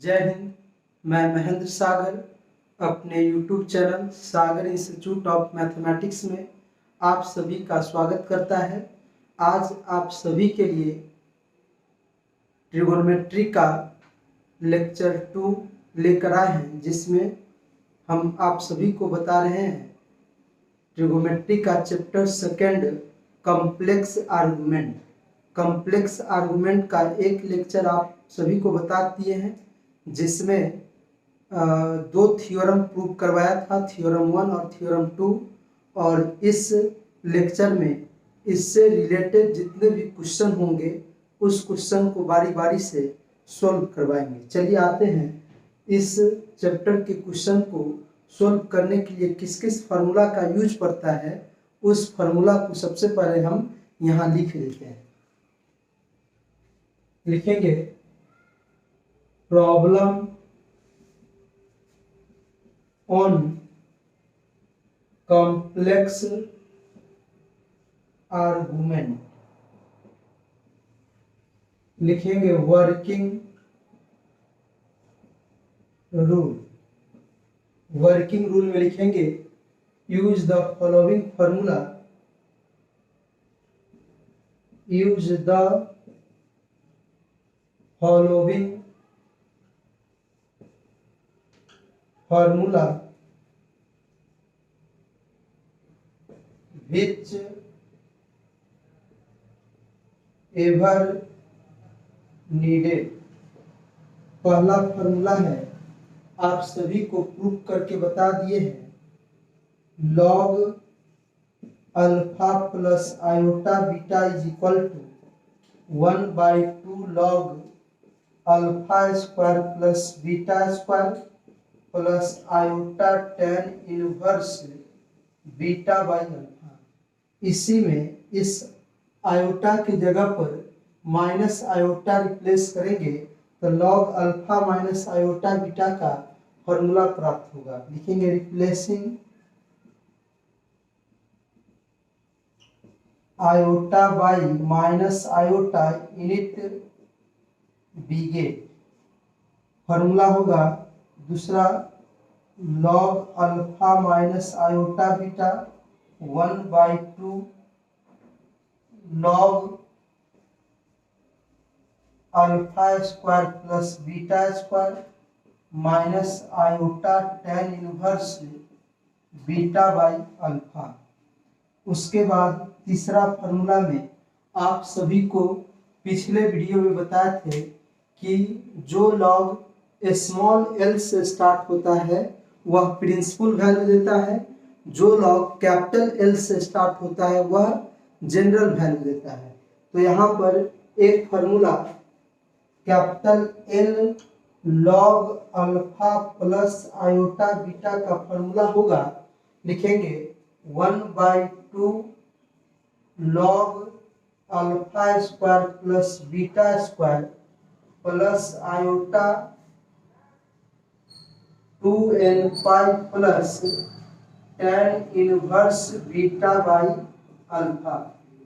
जय हिंद। मैं महेंद्र सागर अपने YouTube channel Sagar institute of mathematics में आप सभी का स्वागत करता है। आज आप सभी के लिए ट्रिगोनोमेट्री का लेक्चर 2 लेकर आए हैं, जिसमें हम आप सभी को बता रहे हैं ट्रिगोनोमेट्री का chapter 2 complex argument. Complex argument का एक लेक्चर आप सभी को बता दिए हैं, जिसमें दो थ्योरम प्रूव करवाया था, थ्योरम 1 और थ्योरम 2। और इस लेक्चर में इससे रिलेटेड जितने भी क्वेश्चन होंगे उस क्वेश्चन को बारी बारी से सॉल्व करवाएंगे। चलिए आते हैं इस चैप्टर के क्वेश्चन को सॉल्व करने के लिए किस किस फार्मूला का यूज पड़ता है, उस फार्मूला को सबसे पहले हम यहाँ लिख लेते हैं। लिखेंगे प्रॉब्लम ऑन कॉम्प्लेक्स आर्गुमेंट। लिखेंगे वर्किंग रूल। वर्किंग रूल में लिखेंगे use the following formula. Use the following formula which ever needed। पहला फार्मूला है, आप सभी को प्रूव करके बता दिए हैं। Log alpha plus iota beta is equal to 1/2 log alpha square plus beta square plus iota tan inverse beta by alpha. इसी में इस आयोटा की जगह पर माइनस आयोटा रिप्लेस करेंगे तो log alpha minus iota beta का फॉर्मूला प्राप्त होगा। लिखेंगे replacing iota by minus iota in it we get. Formula होगा दूसरा log alpha minus iota beta 1/2 log alpha square plus beta square minus iota tan inverse beta by alpha. उसके बाद तीसरा formula में आप सभी को पिछले वीडियो में बताए थे कि जो लॉग स्मॉल एल से स्टार्ट होता है वह प्रिंसिपल वैल्यू देता है, जो लॉग कैपिटल एल से स्टार्ट होता है वह जनरल वैल्यू देता है। तो यहाँ पर एक formula capital L log alpha plus iota beta का फार्मूला होगा। लिखेंगे 1/2 log alpha square plus beta square plus iota 2n pi plus tan inverse beta by alpha.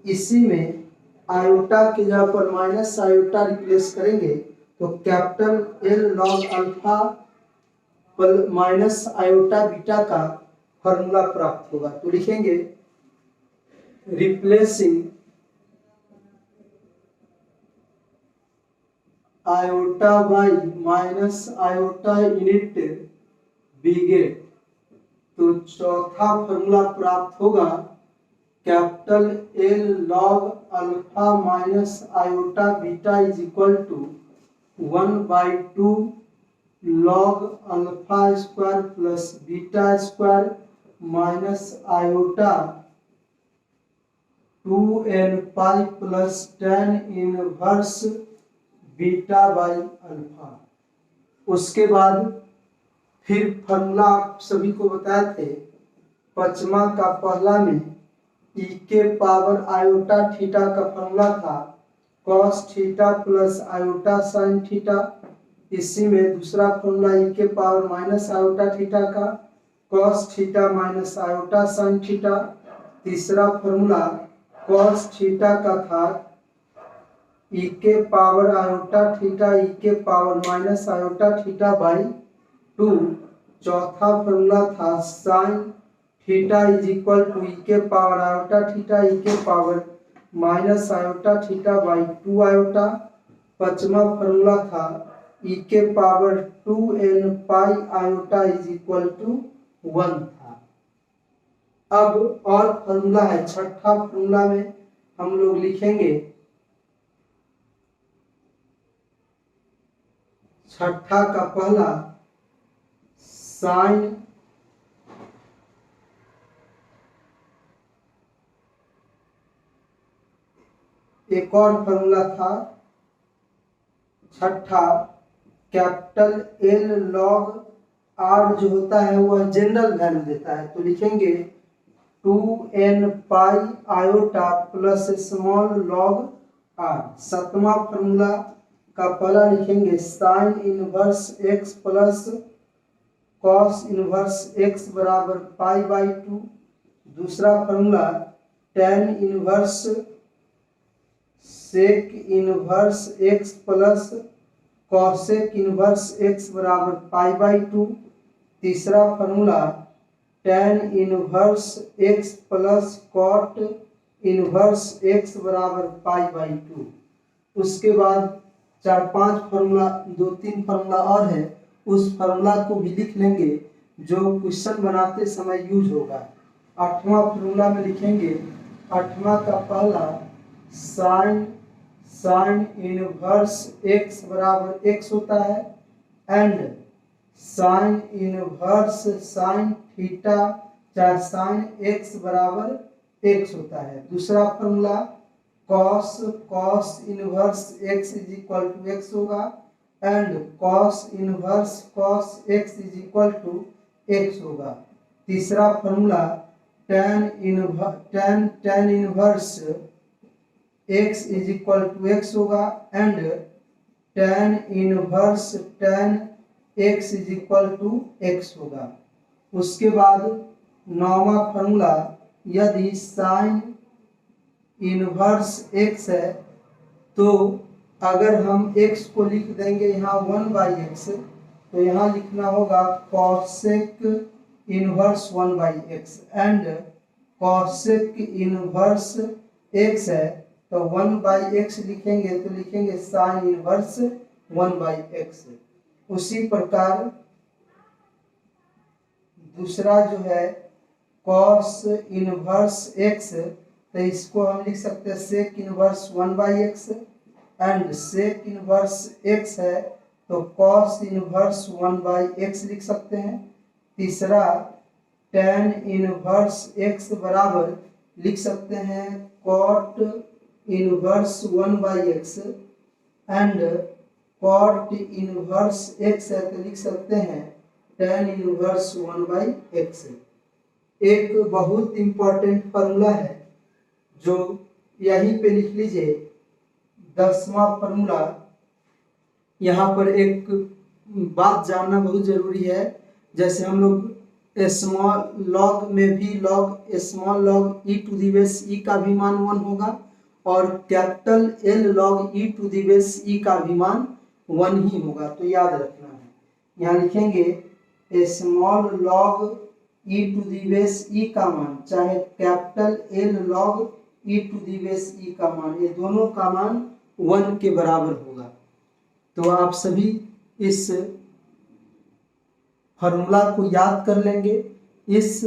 इसी में आयोटा की जगह पर माइनस आयोटा रिप्लेस करेंगे तो capital L log alpha minus iota beta का फॉर्मूला प्राप्त होगा। तो लिखेंगे replacing iota by minus iota unit we get. तो चौथा फॉर्मूला प्राप्त होगा capital L log alpha minus iota beta is equal to 1/2 log alpha square plus beta square minus iota 2n pi plus tan inverse beta by alpha. उसके बाद फिर formula आप सभी को बताए थे पचमा का पहला में e के पावर आयोटा थीटा का फॉर्मूला था cos theta plus iota sine theta. इसी में दूसरा फॉर्मूला e के पावर माइनस आयोटा थीटा का cos theta minus iota sine theta. तीसरा फॉर्मूला cos थीटा का था ई के पावर आयोटा थीटा ई के power minus iota theta by 2। चौथा फॉर्मूला था sine theta is equal to e के पावर आयोटा थीटा ई के power minus iota theta by 2 iota. पांचवा फॉर्मूला था ई के power 2n pi iota is equal to 1 था। अब और फॉर्मूला है, छठा फॉर्मूला में हम लोग लिखेंगे, छठा का पहला साइन एक और फॉर्मूला था छठा, कैपिटल एल लॉग आर जो होता है वह जनरल वैल्यू देता है, तो लिखेंगे 2n pi iota plus small log r. सातवां फॉर्मूला का पहला लिखेंगे sine inverse x plus cos inverse x बराबर पाई बाई 2। दूसरा formula tan inverse sec inverse x plus cosec inverse x बराबर पाई बाई 2। तीसरा formula tan inverse x plus cot inverse x बराबर pi by 2। उसके बाद 4-5 formula, 2-3 formula और है, उस फार्मूला को भी लिख लेंगे जो क्वेश्चन बनाते समय यूज होगा। 8वां फार्मूला में लिखेंगे, 8वां का पहला साइन इनवर्स x बराबर x होता है and sine inverse sine theta चाहे साइन x बराबर x होता है। दूसरा formula cos inverse x is equal to x होगा and cos inverse cos x is equal to x होगा। तीसरा formula tan inverse x is equal to x होगा and tan inverse tan x is equal to x होगा। उसके बाद 9वां formula, यदि sine inverse x है तो अगर हम x को लिख देंगे यहाँ 1/x, तो यहाँ लिखना होगा cosec inverse 1/x and cosec inverse x है तो 1/x लिखेंगे तो लिखेंगे साइन इनवर्स 1/x। उसी प्रकार दूसरा जो है कॉस इनवर्स x, तो इसको हम लिख सकते हैं sec inverse 1/x and sec inverse x है तो कॉस इनवर्स 1/x लिख सकते हैं। तीसरा टेन इनवर्स x बराबर लिख सकते हैं cot inverse 1/x and cot inverse x है तो लिख सकते हैं टेन इनवर्स 1/x। एक बहुत इंपॉर्टेंट फार्मूला है जो यहीं पे लिख लीजिए, 10वां फार्मूला। यहाँ पर एक बात जानना बहुत जरूरी है, जैसे हम लोग स्मॉल लॉग में भी log small log e to the base e का भी मान 1 होगा और capital L log e to the base e का भी मान 1 ही होगा, तो याद रखना है। यहाँ लिखेंगे small log e to the base e का मान चाहे capital L log e to the base e का मान, ये दोनों का मान 1 के बराबर होगा। तो आप सभी इस फार्मूला को याद कर लेंगे। इस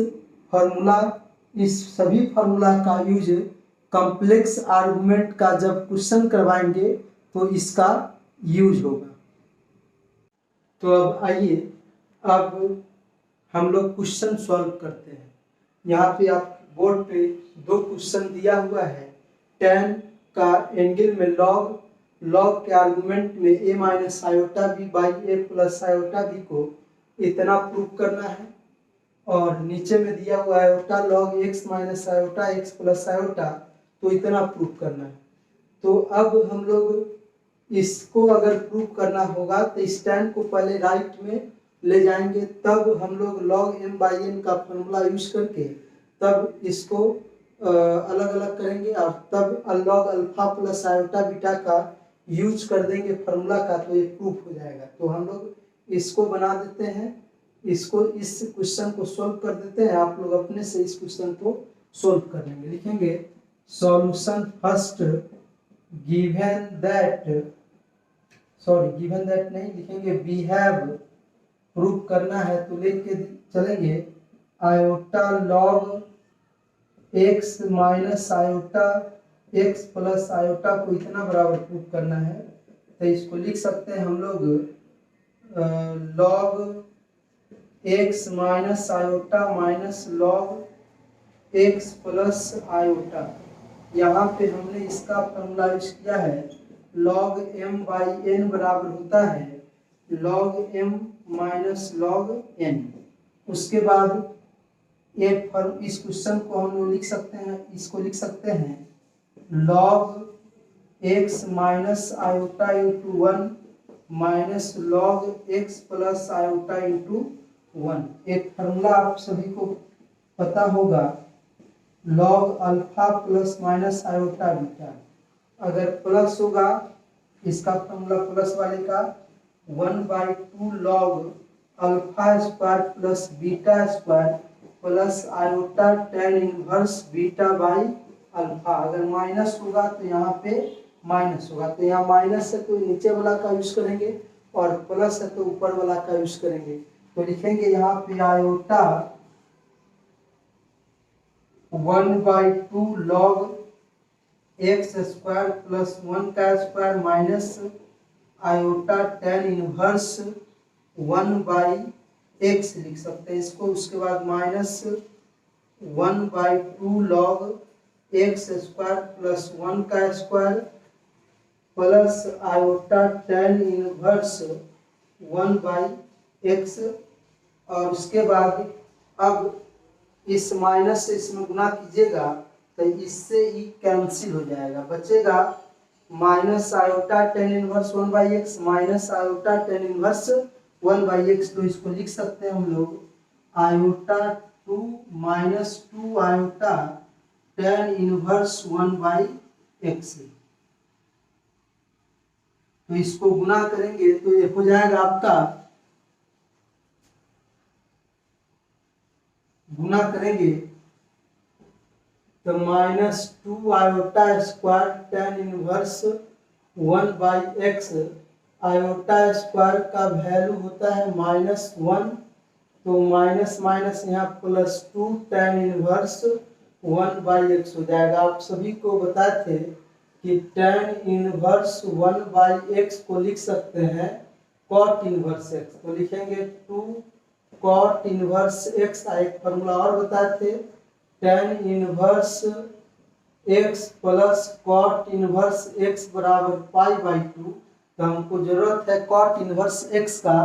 सभी फार्मूला का यूज कॉम्प्लेक्स आर्गुमेंट का जब क्वेश्चन करवाएंगे तो इसका यूज होगा। तो अब आइए, अब हम लोग क्वेश्चन सॉल्व करते हैं। यहाँ पे आप बोर्ड पे 2 क्वेश्चन दिया हुआ है। tan का एंगल में लॉग के आर्गुमेंट में a minus iota b by a plus iota b को इतना प्रूव करना है और नीचे में दिया हुआ है iota log x minus iota x plus iota, तो इतना प्रूव करना है। तो अब हम लोग इसको अगर प्रूव करना होगा तो इस tan को पहले राइट में ले जाएंगे, तब हम लोग log m/n का फॉर्मूला यूज करके तब इसको अलग अलग करेंगे और तब log alpha plus iota beta का यूज कर देंगे फार्मूला का, तो ये प्रूफ हो जाएगा। तो हम लोग इसको बना देते हैं, इसको इस क्वेश्चन को सॉल्व कर देते हैं। आप लोग अपने से इस क्वेश्चन को सॉल्व कर लेंगे। लिखेंगे solution first given that, sorry given that नहीं लिखेंगे, वी हैव, प्रूफ करना है तो लेके चलेंगे iota log x minus iota x plus iota को इतना बराबर प्रूफ करना है, तो इसको लिख सकते हैं हम लोग log x minus iota minus log x plus iota. यहाँ पे हमने इसका फॉर्मूला यूज किया है लॉग m बाई एन बराबर होता है log m minus log n। उसके बाद इस क्वेश्चन को हम लोग लिख सकते हैं, इसको लिख सकते हैं log x minus iota into 1 minus log x plus iota into 1। एक फार्मूला आप सभी को पता होगा log alpha plus minus iota beta, अगर प्लस होगा इसका फॉर्मूला प्लस वाले का 1/2 log alpha square plus beta square plus iota tan inverse beta by alpha. अगर माइनस होगा तो यहाँ पे माइनस होगा, तो यहाँ माइनस है तो नीचे वाला का यूज करेंगे और प्लस है तो ऊपर वाला का यूज करेंगे। तो लिखेंगे यहाँ पे iota 1/2 log x square plus 1 का square minus iota tan inverse 1/x लिख सकते हैं इसको। उसके बाद minus 1/2 log x square plus 1 का square plus iota tan inverse 1/x। और उसके बाद अब इस माइनस से इसमें गुना कीजिएगा तो इससे ही कैंसिल हो जाएगा, बचेगा minus iota tan inverse 1/x minus iota tan inverse 1/x। तो इसको लिख सकते हैं हम लोग iota 2 minus 2 iota tan inverse 1/x। तो इसको गुना करेंगे तो ये हो जाएगा आपका, गुना करेंगे तो minus 2 iota square tan inverse 1/x। Iota square का वैल्यू होता है -1, तो माइनस माइनस यहाँ +2 टेन इनवर्स 1/x हो जाएगा। आप सभी को बताए थे कि टेन इनवर्स 1/x को लिख सकते हैं कॉट इनवर्स x। तो लिखेंगे 2 कॉट इनवर्स x का एक फॉर्मूला और बताए थे tan inverse x plus cot inverse x बराबर π/2। तो हमको जरूरत है कॉट इनवर्स x का,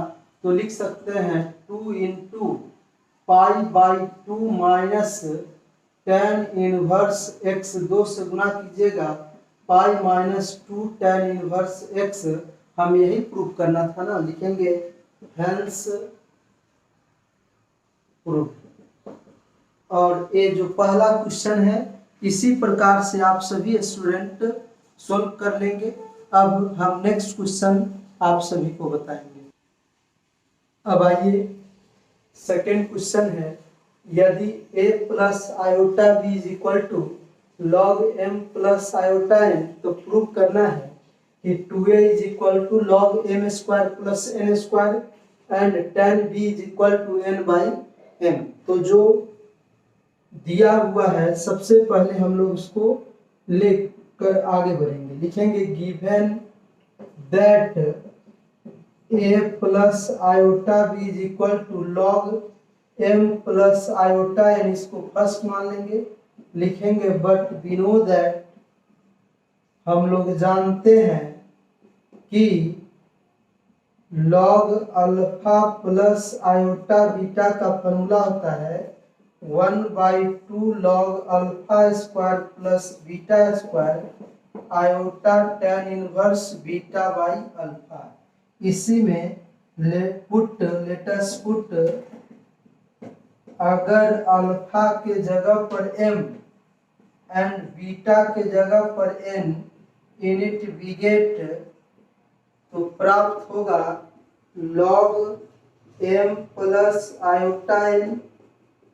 तो लिख सकते हैं 2 into π/2 minus tan inverse x। 2 से गुना कीजिएगा pi minus 2 tan inverse x। हम यही प्रूफ करना था ना, लिखेंगे हेंस प्रूफ। और ये जो पहला क्वेश्चन है इसी प्रकार से आप सभी स्टूडेंट सॉल्व कर लेंगे। अब हम नेक्स्ट क्वेश्चन आप सभी को बताएंगे। अब आइए सेकेंड क्वेश्चन है, यदि a plus iota b is equal to log m plus iota n, तो प्रूव करना है कि 2a is equal to log m square plus n square and tan b is equal to n/m। तो जो दिया हुआ है सबसे पहले हम लोग उसको लेकर आगे बढ़ेंगे। लिखेंगे given that a plus iota b is equal to log m plus iota n, इसको फर्स्ट मान लेंगे। लिखेंगे बट वी नो दैट, हम लोग जानते हैं कि log alpha plus iota beta का फॉर्मूला होता है 1/2 log alpha square plus beta square iota tan inverse beta by alpha. इसी में लेटस पुट अगर अल्फा के जगह पर m एंड बीटा के जगह पर n यूनिट विगेट, तो प्राप्त होगा log m plus iota n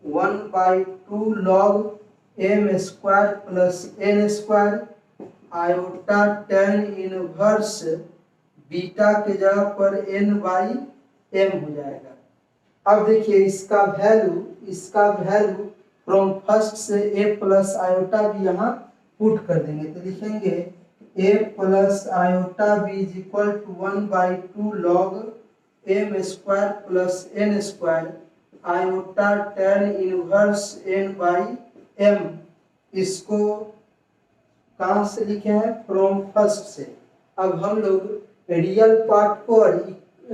1/2 log m square plus n square iota tan inverse beta के जगह पर n बाई m हो जाएगा। अब देखिए इसका वैल्यू फ्रॉम फर्स्ट से a प्लस आयोटा भी यहाँ पुट कर देंगे, तो लिखेंगे a plus iota b is equal to 1/2 log m square plus n square iota tan inverse n by m। इसको कहाँ से लिखे हैं? फ्रॉम फर्स्ट से। अब हम लोग रियल पार्ट को और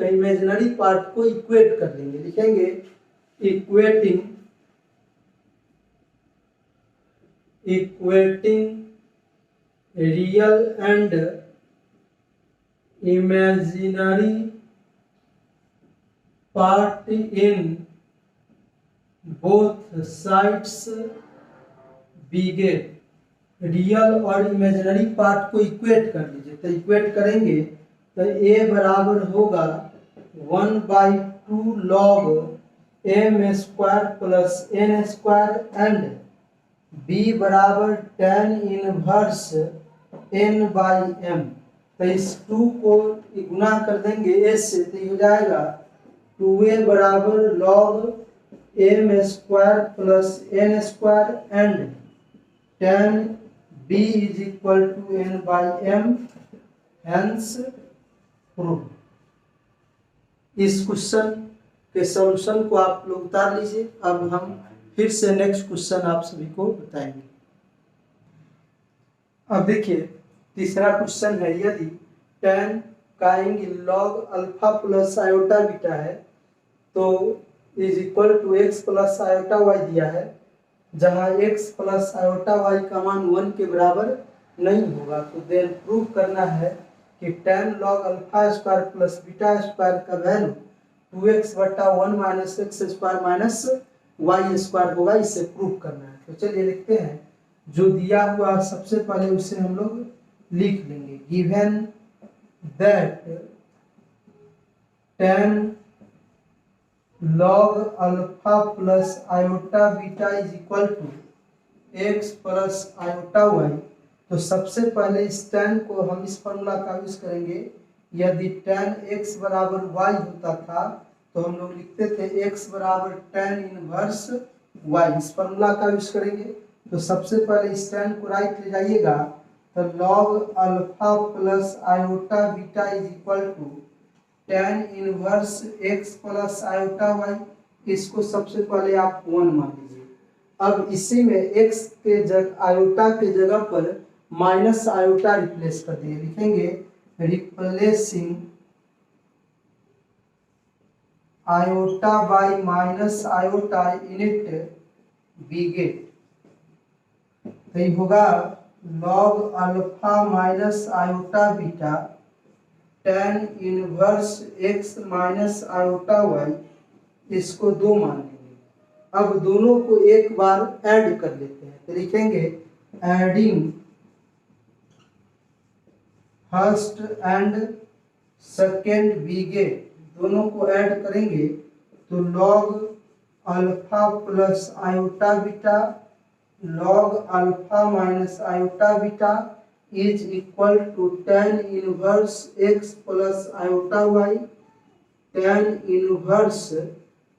इमेजिनरी पार्ट को इक्वेट कर देंगे, लिखेंगे equating real and imaginary part in both sides बिगेट। Real और इमेजिनरी पार्ट को इक्वेट कर लीजिए, तो इक्वेट करेंगे तो a बराबर होगा 1/2 log m square plus n square and b बराबर tan inverse n by m। तो इस 2 को गुना कर देंगे s से, तो ये हो जाएगा 2a बराबर log m square plus n square and tan b is equal to n by m, hence prove. इस क्वेश्चन के सॉल्यूशन को आप लोग उतार लीजिए। अब हम फिर से नेक्स्ट क्वेश्चन आप सभी को बताएंगे। अब देखिए तीसरा क्वेश्चन है, यदि tan का angle log alpha plus iota beta है तो is equal to x plus iota y दिया है, जहां x प्लस आयोटा y का मान 1 के बराबर नहीं होगा, तो देन प्रूव करना है कि tan log alpha square plus beta square का वैल्यू 2x बटा 1 minus x square minus Y square होगा। इसे प्रूव करना है, तो चलिए लिखते हैं। जो दिया हुआ सबसे पहले उसे हम लोग लिख लेंगे। Given that tan log alpha plus iota beta is equal to x plus iota y, तो सबसे पहले इस tan को हम इस फॉर्मूला का यूज करेंगे। यदि tan x बराबर y होता था तो हम लोग लिखते थे x बराबर tan इनवर्स y, इस फॉर्मूला का यूज करेंगे। तो सबसे पहले इस tan को राइट ले जाइएगा, तो log alpha plus iota beta is equal to tan inverse x plus iota y, इसको सबसे पहले आप 1 मान लीजिए। अब इसी में x के जगह आयोटा के जगह पर माइनस आयोटा रिप्लेस कर दिए, लिखेंगे replacing iota by minus iota unit we get, तो ये होगा log alpha minus iota beta tan inverse x minus iota y, इसको 2 मान लेंगे। अब दोनों को एक बार ऐड कर लेते हैं, तो लिखेंगे एडिंग फर्स्ट एंड सेकेंड बिगेट, दोनों को ऐड करेंगे तो log alpha plus iota beta log alpha minus iota beta is equal to tan inverse x plus iota y tan inverse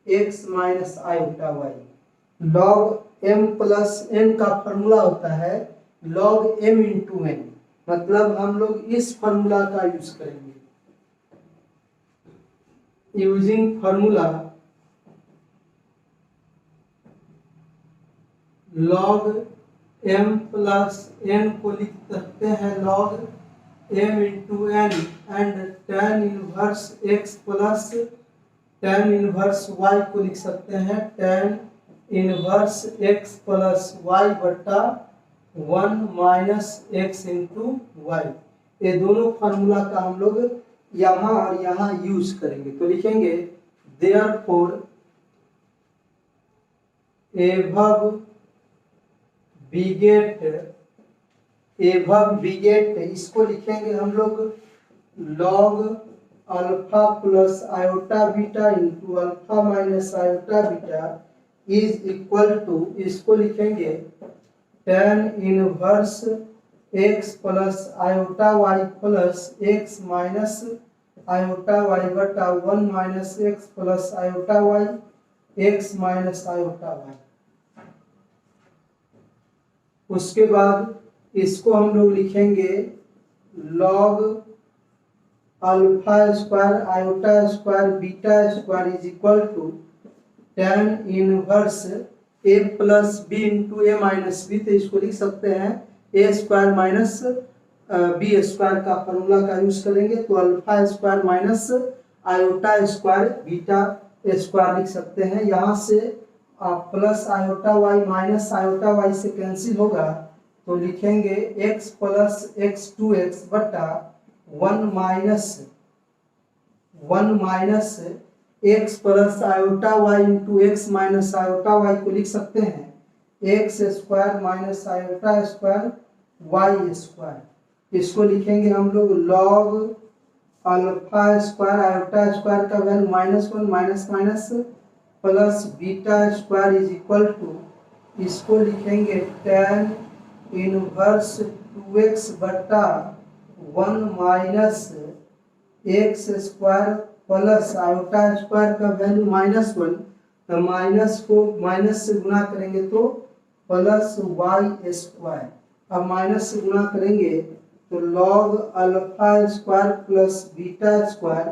x minus iota y। log m plus n का formula होता है log m into n, मतलब हम लोग इस formula का use करेंगे। Using formula log m plus n को लिख सकते हैं log m into n and tan inverse x plus tan inverse y को लिख सकते हैं tan inverse x plus y बटा 1 माइनस x इंटू वाई। ये दोनों फार्मूला का हम लोग यहाँ और यहाँ यूज करेंगे, तो लिखेंगे देयरफॉर एबव बीगेट एवं बीगेट, इसको लिखेंगे हम लोग log alpha plus iota beta into alpha minus iota beta is equal to, इसको लिखेंगे tan inverse x plus iota y plus x minus iota y बटा 1 minus x plus iota y x minus iota y। उसके बाद इसको हम लोग लिखेंगे log alpha square iota square beta square is equal to tan inverse a plus B into A minus B, तो इसको लिख सकते हैं A square minus B square का फॉर्मूला का यूज करेंगे तो alpha square minus iota square beta square लिख सकते हैं। यहाँ से plus iota Y minus iota Y से कैंसिल होगा तो लिखेंगे x plus X two X बटा 1 minus x plus iota Y into X minus iota Y को लिख सकते हैं X square minus iota square Y square. इसको लिखेंगे हम लोग log alpha square iota square का value -1 minus minus plus beta square is equal to, इसको लिखेंगे tan इनवर्स 2x बटा 1 minus x square plus iota square का वैल्यू -1, तो माइनस को माइनस से गुना करेंगे तो प्लस वाई स्क्वायर। अब माइनस से गुना करेंगे तो log alpha square plus beta square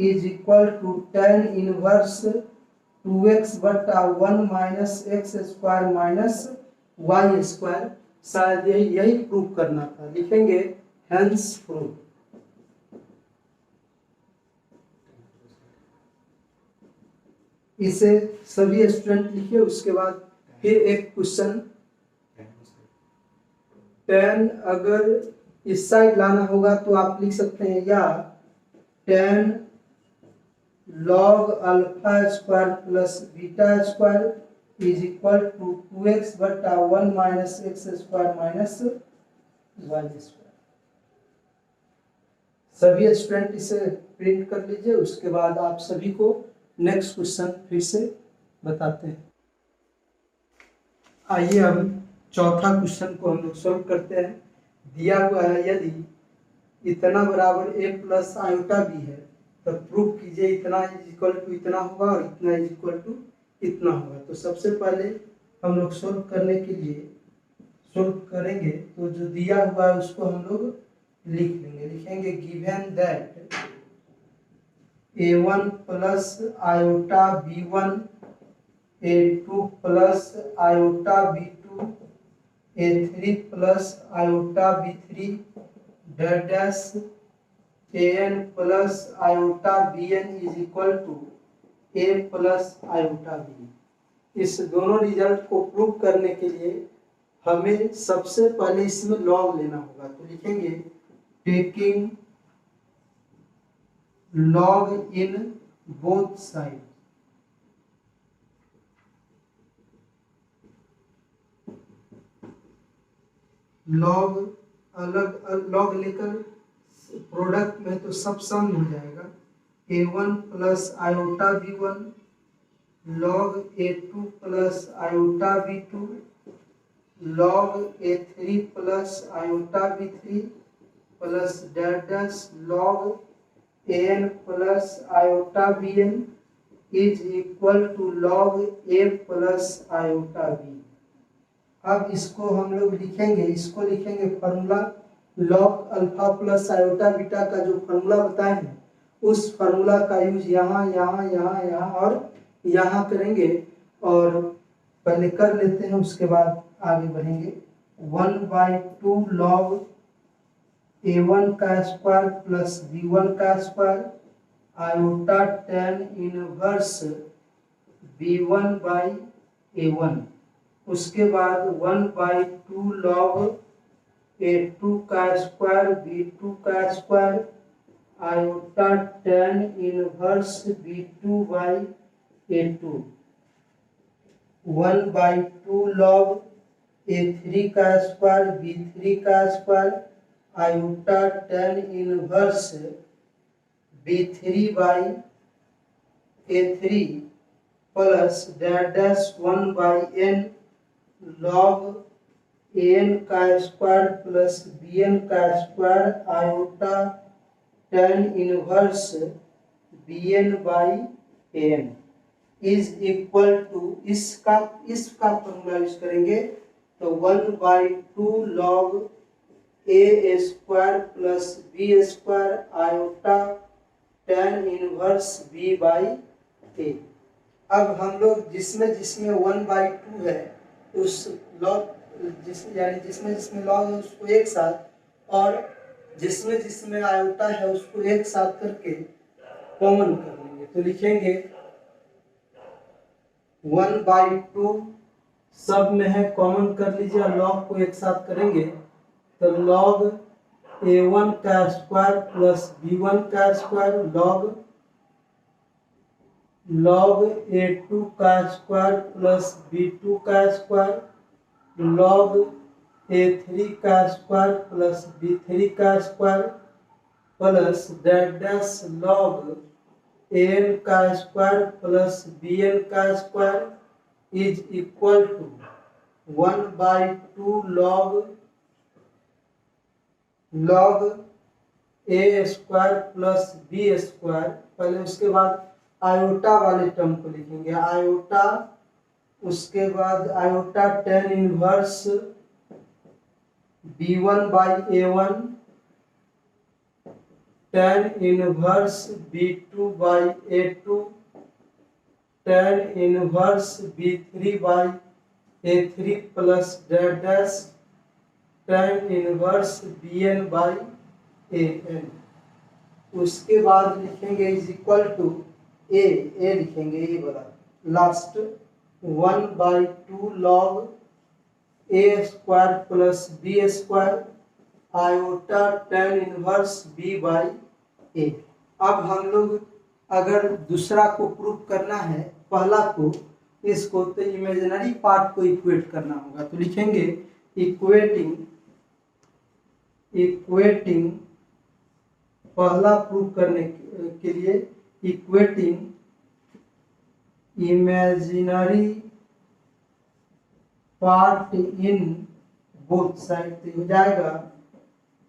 is equal to tan inverse 2x बटा 1 minus x square minus Y square. शायद यही प्रूव करना था, लिखेंगे हेंस प्रूव। इसे सभी स्टूडेंट लिखिए। उसके बाद फिर एक क्वेश्चन, tan अगर इस साइड लाना होगा तो आप लिख सकते हैं या tan log alpha square plus beta square is equal to 2x बटा 1 minus x square minus Y square. सभी स्टूडेंट इसे प्रिंट कर लीजिए। उसके बाद आप सभी को नेक्स्ट क्वेश्चन फिर से बताते हैं। आइए हम चौथा क्वेश्चन को हम लोग सॉल्व करते हैं। दिया हुआ है यदि इतना बराबर a प्लस आयोटा b है तो प्रूव कीजिए इतना इज इक्वल टू इतना होगा और इतना इज इक्वल टू इतना होगा। तो सबसे पहले हम लोग सॉल्व करने के लिए सॉल्व करेंगे तो जो दिया हुआ है उसको हम लोग लिख लेंगे। लिखेंगे given that a1 plus iota b1 a2 plus iota b2 a3 plus iota b3 dash an plus iota bn is equal to a plus iota b। इस दोनों रिजल्ट को प्रूव करने के लिए हमें सबसे पहले इसमें लॉग लेना होगा। तो लिखेंगे taking log in both side, log अलग लॉग लेकर प्रोडक्ट में तो सब सम हो जाएगा। a1 plus iota b1 log a2 plus iota b2 log a3 plus iota b3 plus dash log an plus iota bn is equal to log a plus iota b। अब इसको हम लोग लिखेंगे, इसको लिखेंगे formula log alpha plus iota beta का जो formula बताए हैं उस फॉर्मूला का यूज यहाँ यहाँ यहाँ यहाँ और यहाँ करेंगे और पहले कर लेते हैं उसके बाद आगे बढ़ेंगे। 1/2 लॉग a1 का स्क्वायर प्लस b1 का square iota tan inverse b1/a1। उसके बाद 1/2 लॉग a2 का स्क्वायर b2 का square iota tan inverse b2/a2 1/2 log A3 का स्क्वायर B3 का square iota tan inverse B3 by A3 plus dash 1 by n log an का square plus bn का square iota tan inverse bn by an is equal to इसका formula use करेंगे तो 1/2 log a square plus b square iota tan inverse b by a। अब हम लोग जिसमें जिसमें 1/2 है उस लॉग यानी जिसमें जिसमें लॉग है उसको एक साथ और जिसमें जिसमें आयोटा है उसको एक साथ करके कॉमन कर लेंगे। तो लिखेंगे 1/2 सब में है, कॉमन कर लीजिए। लॉग को एक साथ करेंगे तो log a1 का स्क्वायर प्लस b1 का स्क्वायर log a2 का स्क्वायर प्लस b2 का स्क्वायर log a3 का स्क्वायर प्लस b3 का square plus dash log an का स्क्वायर प्लस bn का square is equal to 1/2 log a square plus b square. पहले उसके बाद आयोटा वाले टर्म को लिखेंगे आयोटा, उसके बाद iota tan inverse b1 by a1 tan inverse b2 by a2 tan inverse b3 by a3 plus dash tan inverse bn by an। उसके बाद लिखेंगे इज इक्वल टू ए लिखेंगे ये वाला last 1/2 log a square plus b square iota tan inverse b by a। अब हम लोग अगर दूसरा को प्रूव करना है पहला को इसको तो इमेजिनरी पार्ट को इक्वेट करना होगा। तो लिखेंगे इक्वेटिंग पहला प्रूव करने के लिए equating imaginary part in both side तो हो जाएगा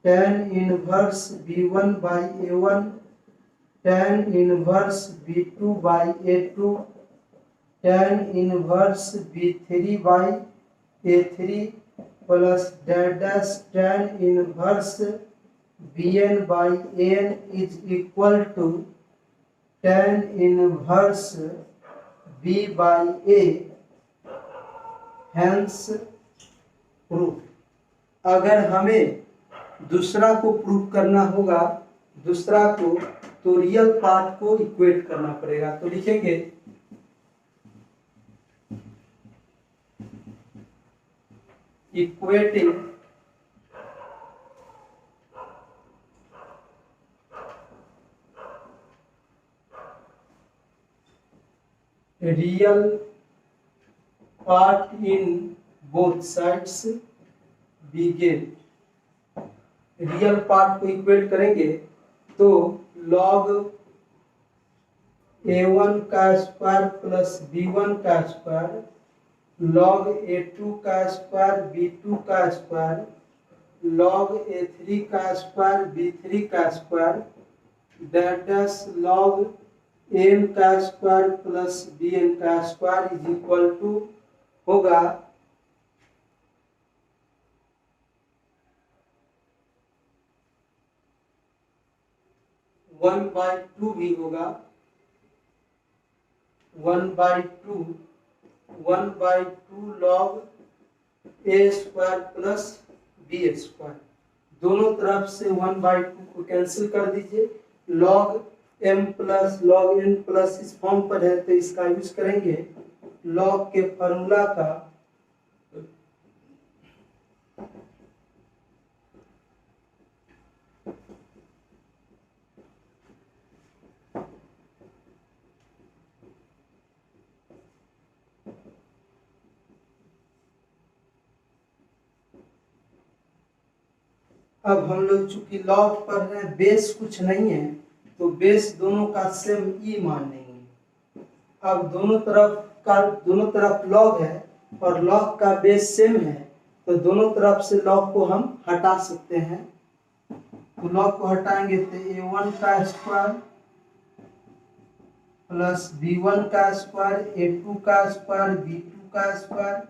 tan inverse b1 by a1 tan inverse b2 by a2 tan inverse b3 by a3 plus dash tan inverse bn by an is equal to tan inverse b by a। Hence proof. अगर हमें दूसरा को prove करना होगा दूसरा को तो real part को इक्वेट करना पड़ेगा। तो लिखेंगे equating real part in both sides begin. Real part को इक्वेट करेंगे तो log a1 का स्क्वायर प्लस b1 का स्क्वायर log a2 का स्क्वायर b2 का स्क्वायर log a3 का स्क्वायर b3 का स्क्वायर डैश log an का स्क्वायर प्लस bn का स्क्वायर इज इक्वल टू होगा 1/2 भी होगा 1/2 log a square plus b square. दोनों तरफ से 1/2 को कैंसिल कर दीजिए। log m plus log n plus इस फॉर्म पर है तो इसका यूज करेंगे log के फॉर्मूला का अब हम लोग चूंकि लॉग पढ़ रहे हैं, बेस कुछ नहीं है तो बेस दोनों का सेम ई मान लेंगे। अब दोनों तरफ लॉग है और लॉग का बेस सेम है तो दोनों तरफ से लॉग को हम हटा सकते हैं। तो लॉग को हटाएंगे तो a1 का स्क्वायर प्लस b1 का स्क्वायर, a2 का स्क्वायर, b2 का स्क्वायर,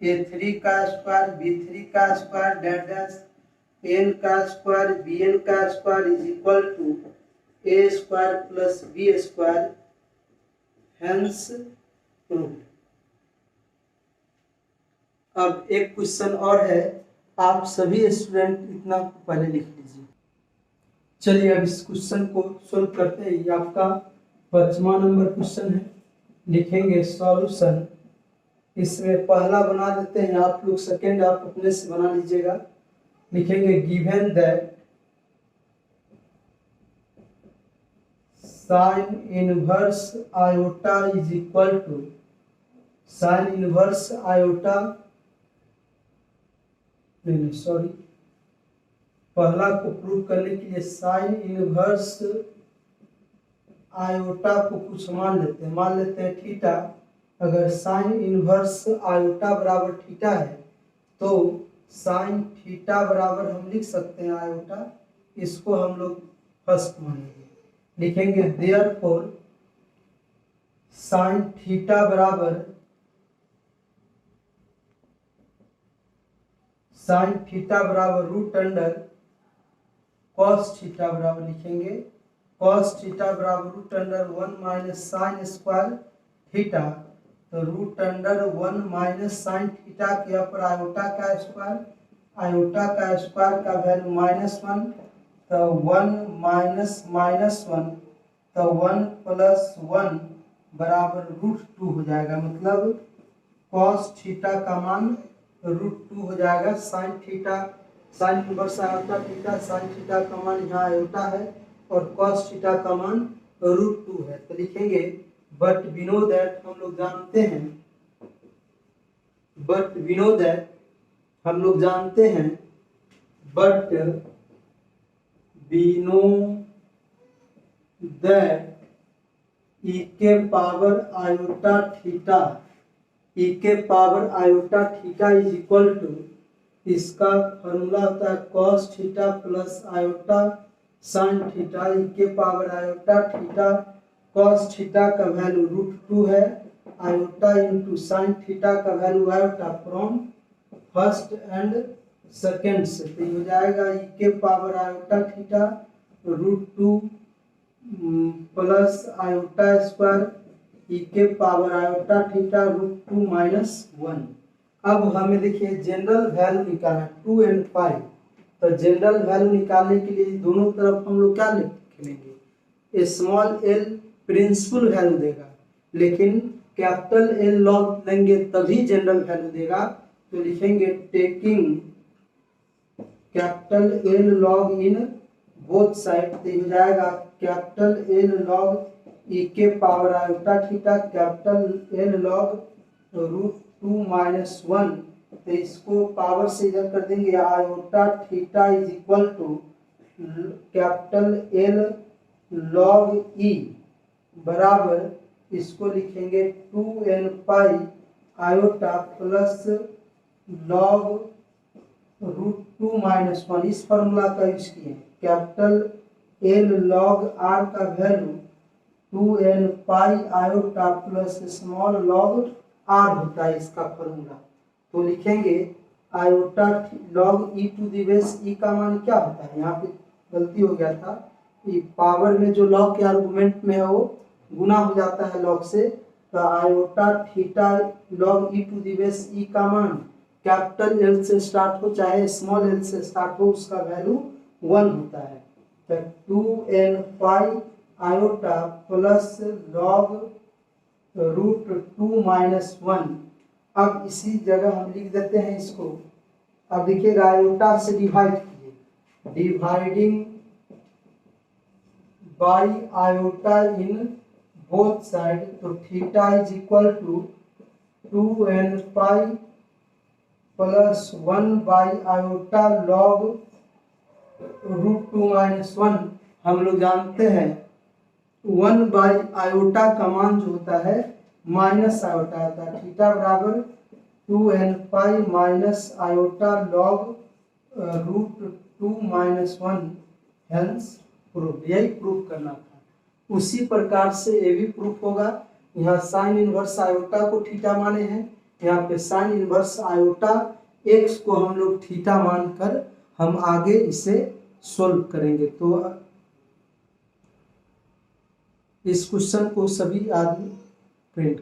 a3 का स्क्वायर, b3 का स्क्वायर डैश डैश n का स्क्वायर, bn का square is equal to a square plus b square, hence proved. अब एक क्वेश्चन और है, आप सभी स्टूडेंट इतना पहले लिख लीजिए। चलिए अब इस क्वेश्चन को सोल्व करते हैं। ये आपका 5वां नंबर क्वेश्चन है। लिखेंगे सॉल्यूशन। इसमें पहला बना देते हैं, आप लोग सेकेंड आप अपने से बना लीजिएगा। लिखेंगे given that sine inverse iota is equal to sine inverse iota, नहीं सॉरी, पहला को प्रूव करने के लिए साइन इनवर्स आयोटा को कुछ मान लेते हैं थीटा। अगर साइन इनवर्स आयोटा बराबर थीटा है तो साइन थीटा बराबर हम लिख सकते हैं आयोटा, इसको हम लोग फर्स्ट मानेंगे। लिखेंगे देयरफॉर साइन थीटा बराबर रूट अंडर कॉस थीटा बराबर लिखेंगे कॉस थीटा बराबर root under 1 minus sine square theta. तो root under 1 minus sine theta के ऊपर आयोटा का स्क्वायर का वैल्यू -1, तो 1 माइनस -1, तो 1 प्लस 1 बराबर √2 हो जाएगा। मतलब कॉस थीटा का मान √2 हो जाएगा। Sign inverse iota theta, sign theta का मान यहाँ आयोटा है और कॉस थीटा का मान √2 है। तो लिखेंगे बट वी नो दैट, हम लोग जानते हैं but we know that e के power iota theta is equal to, इसका फॉर्मूला होता है cos theta plus iota sine theta. e के power iota theta, cos theta का वैल्यू √2 है, आयोटा इंटू साइन थीटा का value iota from first and second से। तो हो जाएगा e के power iota theta √2 plus iota square e के पावर आयोटा थीटा √2 माइनस 1। अब हमें देखिए जनरल वैल्यू निकालना 2 और 5। तो जनरल वैल्यू निकालने के लिए दोनों तरफ हम लोग क्या लिखेंगे, स्मॉल एल प्रिंसिपल वैल्यू देगा, लेकिन कैपिटल एल लॉग लेंगे तभी जनरल वैल्यू देगा। तो लिखेंगे taking capital L log in both side. तो हो जाएगा कैपिटल एल लॉग e के power iota theta capital L log √2 minus 1। तो इसको पावर से इधर कर देंगे, iota theta is equal to capital L log e बराबर इसको लिखेंगे 2n pi iota plus log √2 minus 1। इस फॉर्मूला का यूज किए। कैपिटल एल लॉग आर का value 2n pi iota plus small log R होता है इसका फॉर्मूला। तो लिखेंगे iota log e to the base e का मान क्या होता है, यहाँ पे गलती हो गया था, पावर में जो लॉग के आर्गुमेंट में है वो गुना हो जाता है लॉग से। तो iota theta log e to the base e का मान कैपिटल एल से स्टार्ट हो चाहे स्मॉल एल से स्टार्ट हो, उसका वैल्यू 1 होता है। तो 2n pi iota plus log √2 minus 1। अब इसी जगह हम लिख देते हैं इसको। अब देखिएगा आयोटा से डिवाइड कीजिए, dividing by iota in both side. तो theta is equal to 2n pi plus 1 by iota log √2 - 1। हम लोग जानते हैं 1 बाई आयोटा का मान जो होता है माइनस आयोटा होता है। थीटा बराबर 2n pi minus iota log √2 - 1 hence proof. यही प्रूफ करना था। उसी प्रकार से ये भी प्रूफ होगा। यहाँ साइन इनवर्स आयोटा को थीटा माने हैं, यहाँ पे साइन इनवर्स आयोटा एक्स को हम लोग थीटा मानकर हम आगे इसे सोल्व करेंगे। तो इस क्वेश्चन को सभी आदमी प्रिंट